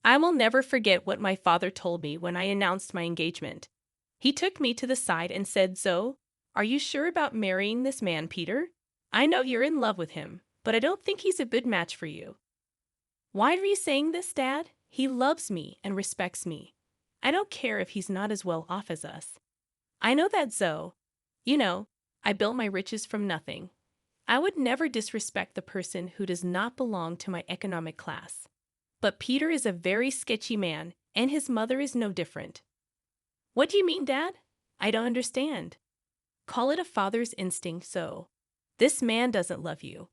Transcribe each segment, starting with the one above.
I will never forget what my father told me when I announced my engagement. He took me to the side and said, "Zoe, are you sure about marrying this man, Peter? I know you're in love with him, but I don't think he's a good match for you." "Why are you saying this, Dad? He loves me and respects me. I don't care if he's not as well off as us. I know that, Zoe. You know, I built my riches from nothing. I would never disrespect the person who does not belong to my economic class. But Peter is a very sketchy man, and his mother is no different." "What do you mean, Dad? I don't understand." "Call it a father's instinct, so. This man doesn't love you.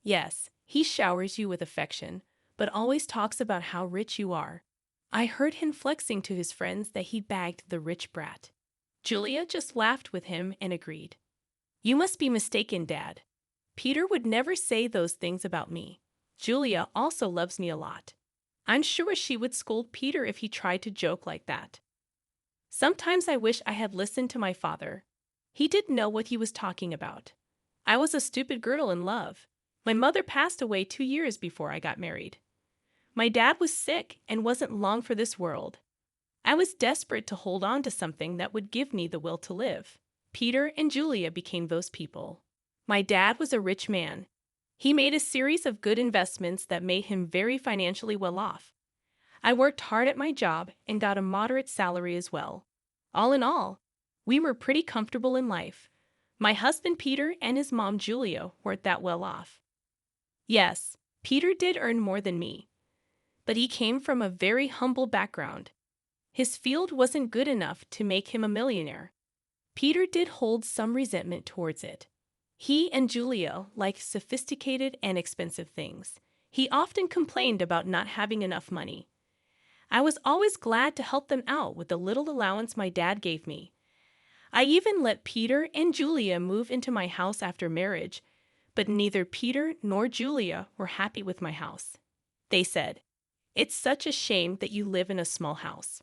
Yes, he showers you with affection, but always talks about how rich you are. I heard him flexing to his friends that he bagged the rich brat." Julia just laughed with him and agreed. "You must be mistaken, Dad. Peter would never say those things about me. Julia also loves me a lot. I'm sure she would scold Peter if he tried to joke like that. Sometimes I wish I had listened to my father. He didn't know what he was talking about. I was a stupid girl in love. My mother passed away 2 years before I got married. My dad was sick and wasn't long for this world. I was desperate to hold on to something that would give me the will to live. Peter and Julia became those people. My dad was a rich man. He made a series of good investments that made him very financially well off. I worked hard at my job and got a moderate salary as well. All in all, we were pretty comfortable in life. My husband Peter and his mom Julia weren't that well off. Yes, Peter did earn more than me, but he came from a very humble background. His field wasn't good enough to make him a millionaire. Peter did hold some resentment towards it. He and Julia liked sophisticated and expensive things. He often complained about not having enough money. I was always glad to help them out with the little allowance my dad gave me. I even let Peter and Julia move into my house after marriage, but neither Peter nor Julia were happy with my house. They said, "It's such a shame that you live in a small house.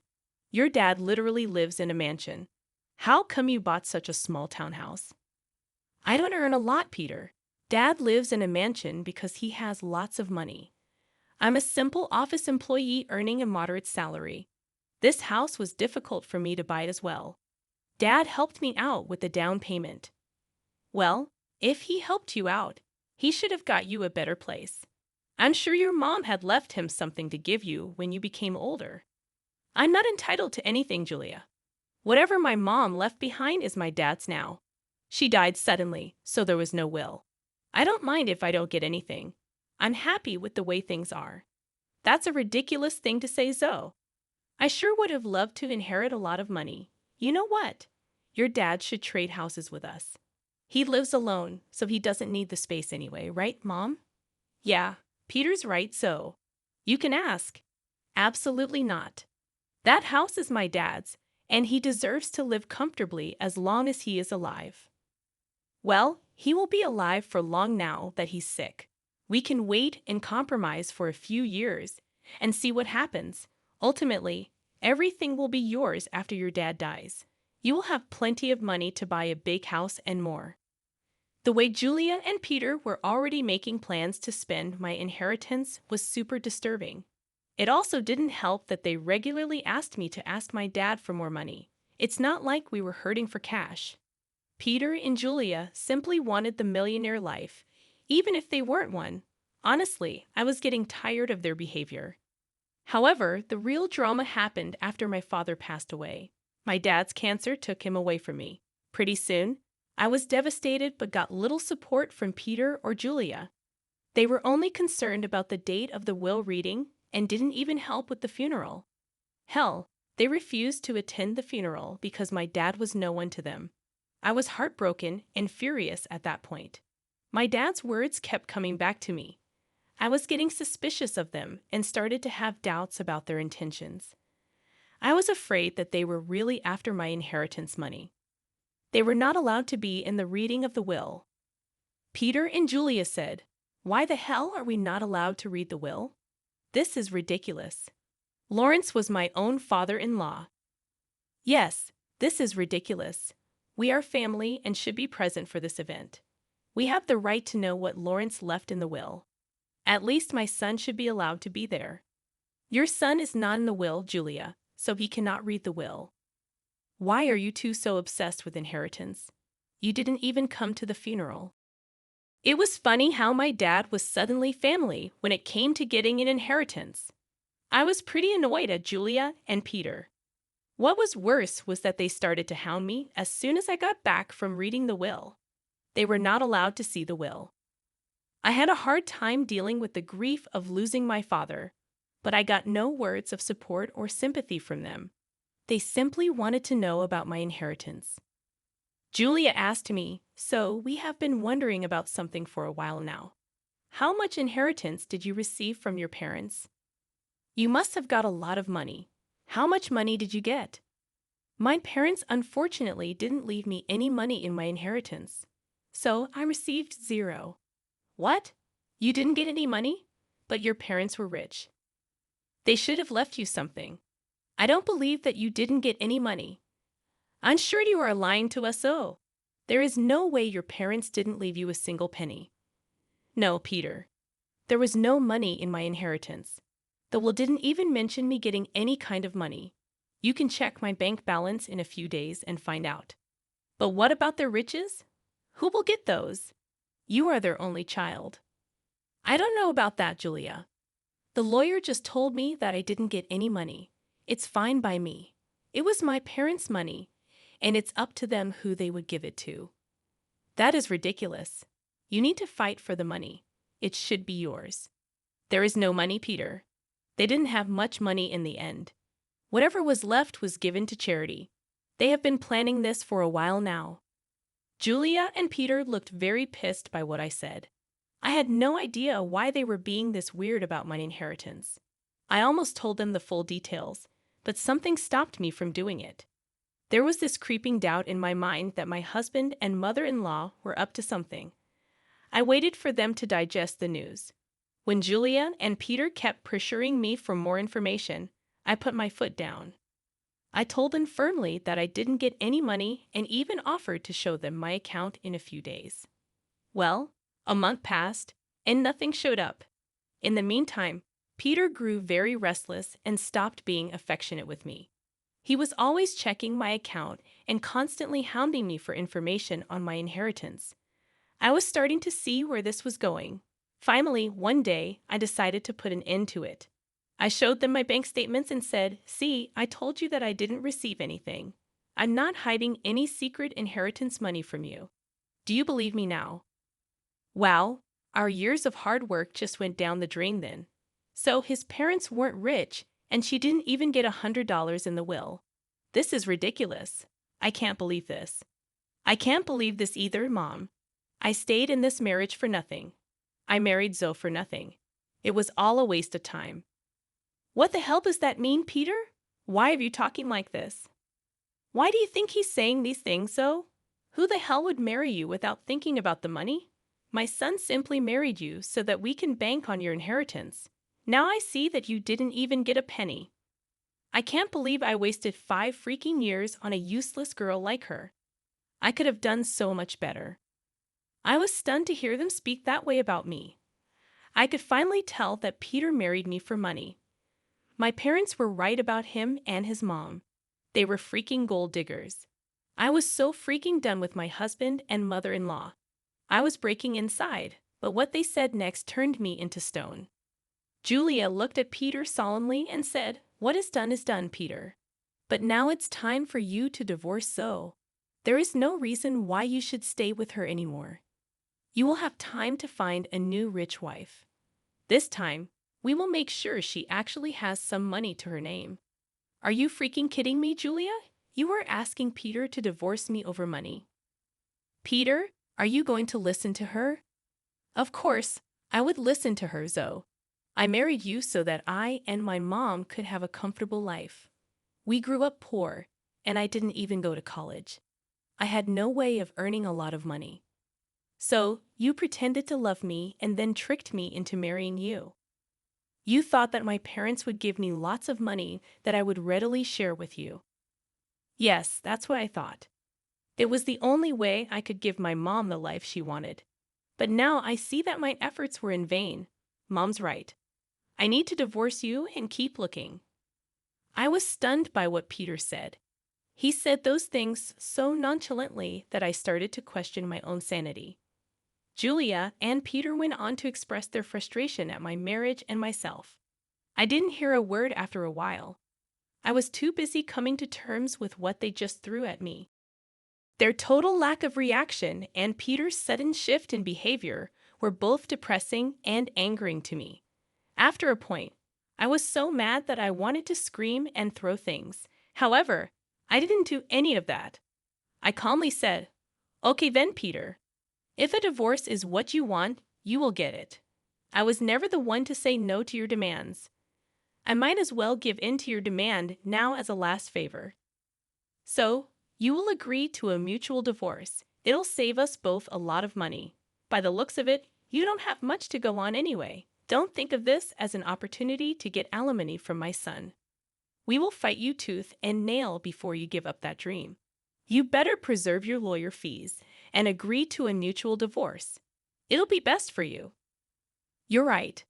Your dad literally lives in a mansion. How come you bought such a small townhouse?" "I don't earn a lot, Peter. Dad lives in a mansion because he has lots of money. I'm a simple office employee earning a moderate salary. This house was difficult for me to buy as well. Dad helped me out with the down payment." "Well, if he helped you out, he should have got you a better place. I'm sure your mom had left him something to give you when you became older." "I'm not entitled to anything, Julia. Whatever my mom left behind is my dad's now. She died suddenly, so there was no will. I don't mind if I don't get anything. I'm happy with the way things are." "That's a ridiculous thing to say, Zoe. I sure would have loved to inherit a lot of money. You know what? Your dad should trade houses with us. He lives alone, so he doesn't need the space anyway, right, Mom?" "Yeah, Peter's right, Zoe. You can ask." "Absolutely not. That house is my dad's, and he deserves to live comfortably as long as he is alive." "Well, he will be alive for long now that he's sick. We can wait and compromise for a few years and see what happens. Ultimately, everything will be yours after your dad dies. You will have plenty of money to buy a big house and more." The way Julia and Peter were already making plans to spend my inheritance was super disturbing. It also didn't help that they regularly asked me to ask my dad for more money. It's not like we were hurting for cash. Peter and Julia simply wanted the millionaire life, even if they weren't one. Honestly, I was getting tired of their behavior. However, the real drama happened after my father passed away. My dad's cancer took him away from me. Pretty soon, I was devastated but got little support from Peter or Julia. They were only concerned about the date of the will reading and didn't even help with the funeral. Hell, they refused to attend the funeral because my dad was no one to them. I was heartbroken and furious at that point. My dad's words kept coming back to me. I was getting suspicious of them and started to have doubts about their intentions. I was afraid that they were really after my inheritance money. They were not allowed to be in the reading of the will. Peter and Julia said, "Why the hell are we not allowed to read the will? This is ridiculous. Lawrence was my own father-in-law. Yes, this is ridiculous. We are family and should be present for this event. We have the right to know what Lawrence left in the will. At least my son should be allowed to be there." Your son is not in the will, Julia, so he cannot read the will. Why are you two so obsessed with inheritance? You didn't even come to the funeral. It was funny how my dad was suddenly family when it came to getting an inheritance. I was pretty annoyed at Julia and Peter. What was worse was that they started to hound me as soon as I got back from reading the will. They were not allowed to see the will. I had a hard time dealing with the grief of losing my father, but I got no words of support or sympathy from them. They simply wanted to know about my inheritance. Julia asked me, "So we have been wondering about something for a while now. How much inheritance did you receive from your parents? You must have got a lot of money. How much money did you get?" My parents unfortunately didn't leave me any money in my inheritance, so I received zero. What? You didn't get any money? But your parents were rich. They should have left you something. I don't believe that you didn't get any money. I'm sure you are lying to us all. There is no way your parents didn't leave you a single penny. No, Peter. There was no money in my inheritance. The will didn't even mention me getting any kind of money. You can check my bank balance in a few days and find out. But what about their riches? Who will get those? You are their only child. I don't know about that, Julia. The lawyer just told me that I didn't get any money. It's fine by me. It was my parents' money, and it's up to them who they would give it to. That is ridiculous. You need to fight for the money. It should be yours. There is no money, Peter. They didn't have much money in the end. Whatever was left was given to charity. They have been planning this for a while now. Julia and Peter looked very pissed by what I said. I had no idea why they were being this weird about my inheritance. I almost told them the full details, but something stopped me from doing it. There was this creeping doubt in my mind that my husband and mother-in-law were up to something. I waited for them to digest the news. When Julia and Peter kept pressuring me for more information, I put my foot down. I told them firmly that I didn't get any money and even offered to show them my account in a few days. Well, a month passed, and nothing showed up. In the meantime, Peter grew very restless and stopped being affectionate with me. He was always checking my account and constantly hounding me for information on my inheritance. I was starting to see where this was going. Finally, one day, I decided to put an end to it. I showed them my bank statements and said, "See, I told you that I didn't receive anything. I'm not hiding any secret inheritance money from you. Do you believe me now?" Wow, our years of hard work just went down the drain then. So his parents weren't rich, and she didn't even get $100 in the will. This is ridiculous. I can't believe this. I can't believe this either, Mom. I stayed in this marriage for nothing. I married Zoe for nothing. It was all a waste of time. What the hell does that mean, Peter? Why are you talking like this? Why do you think he's saying these things, Zoe? Who the hell would marry you without thinking about the money? My son simply married you so that we can bank on your inheritance. Now I see that you didn't even get a penny. I can't believe I wasted 5 freaking years on a useless girl like her. I could have done so much better. I was stunned to hear them speak that way about me. I could finally tell that Peter married me for money. My parents were right about him and his mom. They were freaking gold diggers. I was so freaking done with my husband and mother-in-law. I was breaking inside, but what they said next turned me into stone. Julia looked at Peter solemnly and said, "What is done, Peter. But now it's time for you to divorce Zoe. There is no reason why you should stay with her anymore. You will have time to find a new rich wife. This time, we will make sure she actually has some money to her name." Are you freaking kidding me, Julia? You are asking Peter to divorce me over money. Peter, are you going to listen to her? Of course, I would listen to her, Zoe. I married you so that I and my mom could have a comfortable life. We grew up poor, and I didn't even go to college. I had no way of earning a lot of money. So, you pretended to love me and then tricked me into marrying you. You thought that my parents would give me lots of money that I would readily share with you. Yes, that's what I thought. It was the only way I could give my mom the life she wanted. But now I see that my efforts were in vain. Mom's right. I need to divorce you and keep looking." I was stunned by what Peter said. He said those things so nonchalantly that I started to question my own sanity. Julia and Peter went on to express their frustration at my marriage and myself. I didn't hear a word after a while. I was too busy coming to terms with what they just threw at me. Their total lack of reaction and Peter's sudden shift in behavior were both depressing and angering to me. After a point, I was so mad that I wanted to scream and throw things. However, I didn't do any of that. I calmly said, "Okay then, Peter. If a divorce is what you want, you will get it. I was never the one to say no to your demands. I might as well give in to your demand now as a last favor. So, you will agree to a mutual divorce. It'll save us both a lot of money. By the looks of it, you don't have much to go on anyway. Don't think of this as an opportunity to get alimony from my son. We will fight you tooth and nail before you give up that dream. You better preserve your lawyer fees and agree to a mutual divorce. It'll be best for you." "You're right.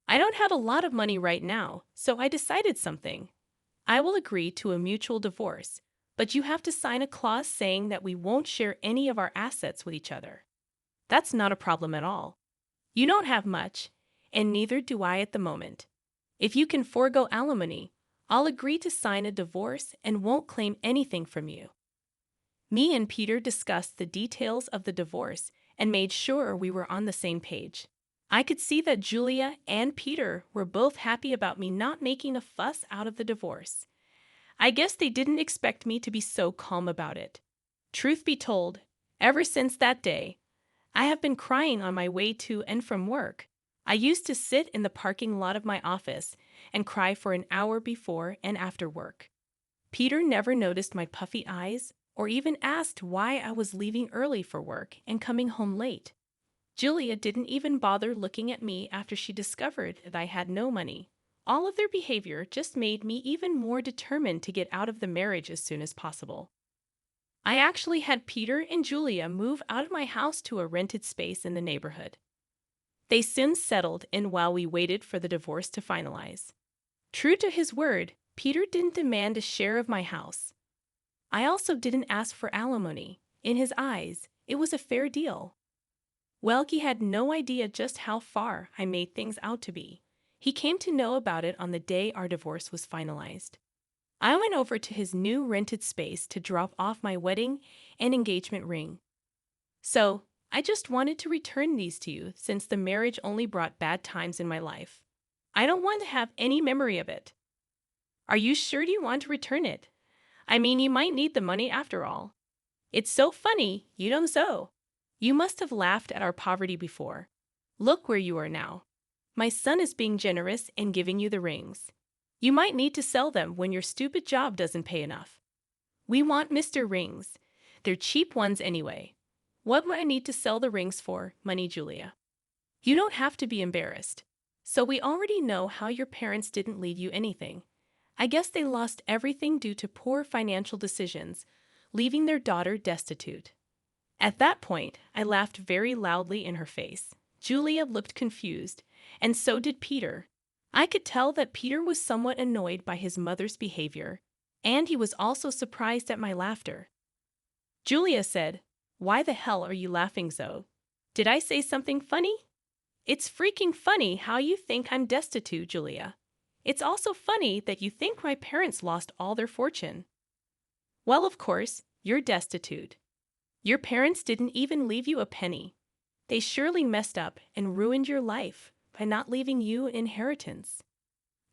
I don't have a lot of money right now, so I decided something. I will agree to a mutual divorce, but you have to sign a clause saying that we won't share any of our assets with each other." "That's not a problem at all. You don't have much, and neither do I at the moment. If you can forego alimony, I'll agree to sign a divorce and won't claim anything from you." Me and Peter discussed the details of the divorce and made sure we were on the same page. I could see that Julia and Peter were both happy about me not making a fuss out of the divorce. I guess they didn't expect me to be so calm about it. Truth be told, ever since that day, I have been crying on my way to and from work. I used to sit in the parking lot of my office and cry for an hour before and after work. Peter never noticed my puffy eyes or even asked why I was leaving early for work and coming home late. Julia didn't even bother looking at me after she discovered that I had no money. All of their behavior just made me even more determined to get out of the marriage as soon as possible. I actually had Peter and Julia move out of my house to a rented space in the neighborhood. They soon settled in while we waited for the divorce to finalize. True to his word, Peter didn't demand a share of my house. I also didn't ask for alimony. In his eyes, it was a fair deal. Welke had no idea just how far I made things out to be. He came to know about it on the day our divorce was finalized. I went over to his new rented space to drop off my wedding and engagement ring. "So, I just wanted to return these to you since the marriage only brought bad times in my life. I don't want to have any memory of it." "Are you sure you want to return it? I mean, you might need the money after all." "It's so funny, you don't so. You must have laughed at our poverty before. Look where you are now. My son is being generous and giving you the rings. You might need to sell them when your stupid job doesn't pay enough. We want Mr. Rings. They're cheap ones anyway. What would I need to sell the rings for, money, Julia? You don't have to be embarrassed. So we already know how your parents didn't leave you anything. I guess they lost everything due to poor financial decisions, leaving their daughter destitute." At that point, I laughed very loudly in her face. Julia looked confused, and so did Peter. I could tell that Peter was somewhat annoyed by his mother's behavior, and he was also surprised at my laughter. Julia said, "Why the hell are you laughing, Zoe? Did I say something funny?" "It's freaking funny how you think I'm destitute, Julia. It's also funny that you think my parents lost all their fortune." "Well, of course, you're destitute. Your parents didn't even leave you a penny. They surely messed up and ruined your life by not leaving you an inheritance."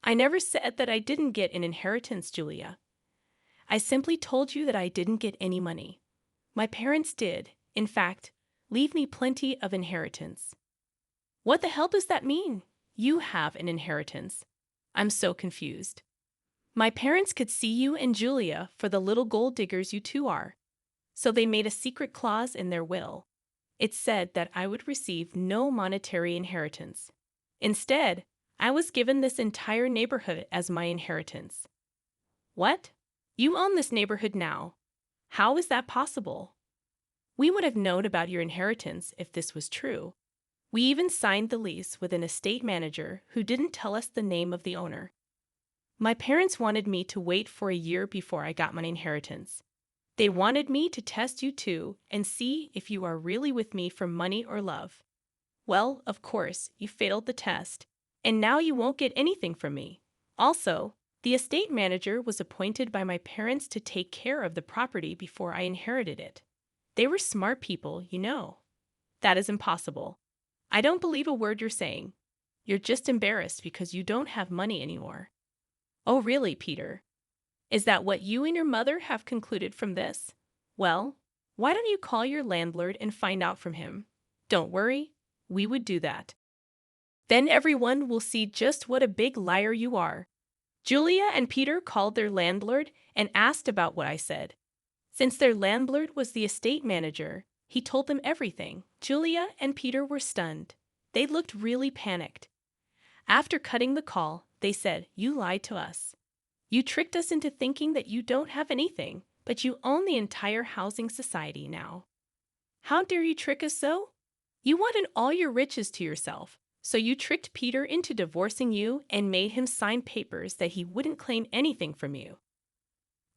"I never said that I didn't get an inheritance, Julia. I simply told you that I didn't get any money. My parents did, in fact, leave me plenty of inheritance." "What the hell does that mean? You have an inheritance." I'm so confused. "My parents could see you and Julia for the little gold diggers you two are, so they made a secret clause in their will. It said that I would receive no monetary inheritance. Instead, I was given this entire neighborhood as my inheritance." "What? You own this neighborhood now. How is that possible?" "We would have known about your inheritance if this was true. We even signed the lease with an estate manager who didn't tell us the name of the owner. My parents wanted me to wait for a year before I got my inheritance. They wanted me to test you too and see if you are really with me for money or love. Well, of course, you failed the test, and now you won't get anything from me. Also, the estate manager was appointed by my parents to take care of the property before I inherited it. They were smart people, you know. That is impossible. I don't believe a word you're saying. You're just embarrassed because you don't have money anymore. Oh, really, Peter? Is that what you and your mother have concluded from this? Well, why don't you call your landlord and find out from him? Don't worry, we would do that. Then everyone will see just what a big liar you are. Julia and Peter called their landlord and asked about what I said. Since their landlord was the estate manager, he told them everything. Julia and Peter were stunned. They looked really panicked. After cutting the call, they said, "You lied to us. You tricked us into thinking that you don't have anything, but you own the entire housing society now. How dare you trick us so? You wanted all your riches to yourself, so you tricked Peter into divorcing you and made him sign papers that he wouldn't claim anything from you."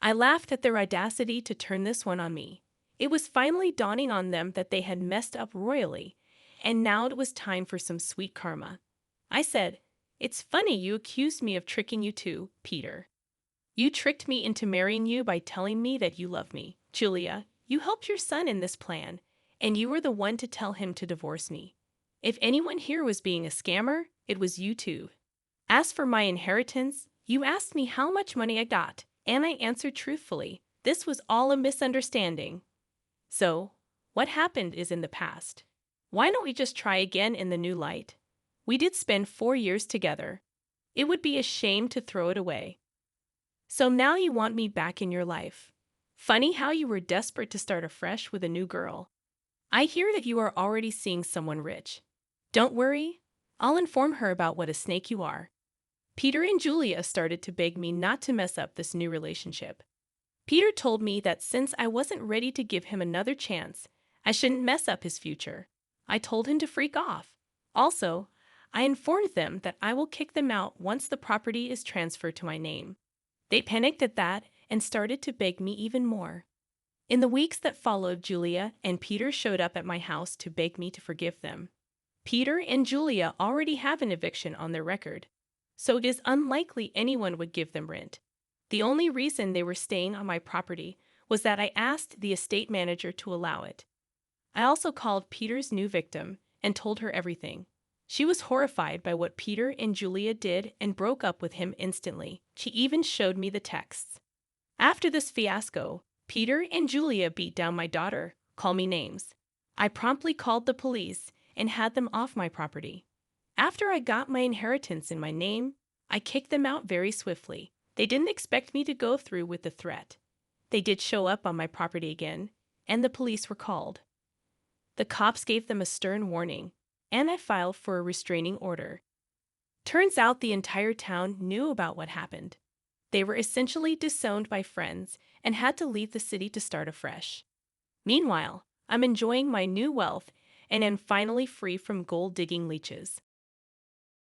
I laughed at their audacity to turn this one on me. It was finally dawning on them that they had messed up royally, and now it was time for some sweet karma. I said, "It's funny you accused me of tricking you too, Peter. You tricked me into marrying you by telling me that you love me. Julia, you helped your son in this plan, and you were the one to tell him to divorce me. If anyone here was being a scammer, it was you two. As for my inheritance, you asked me how much money I got, and I answered truthfully. This was all a misunderstanding. So, what happened is in the past. Why don't we just try again in the new light? We did spend 4 years together. It would be a shame to throw it away. So now you want me back in your life. Funny how you were desperate to start afresh with a new girl. I hear that you are already seeing someone rich. Don't worry, I'll inform her about what a snake you are." Peter and Julia started to beg me not to mess up this new relationship. Peter told me that since I wasn't ready to give him another chance, I shouldn't mess up his future. I told him to freak off. Also, I informed them that I will kick them out once the property is transferred to my name. They panicked at that and started to beg me even more. In the weeks that followed, Julia and Peter showed up at my house to beg me to forgive them. Peter and Julia already have an eviction on their record, so it is unlikely anyone would give them rent. The only reason they were staying on my property was that I asked the estate manager to allow it. I also called Peter's new victim and told her everything. She was horrified by what Peter and Julia did and broke up with him instantly. She even showed me the texts. After this fiasco, Peter and Julia beat down my daughter, called me names. I promptly called the police and had them off my property. After I got my inheritance in my name, I kicked them out very swiftly. They didn't expect me to go through with the threat. They did show up on my property again, and the police were called. The cops gave them a stern warning, and I filed for a restraining order. Turns out the entire town knew about what happened. They were essentially disowned by friends and had to leave the city to start afresh. Meanwhile, I'm enjoying my new wealth and am finally free from gold-digging leeches.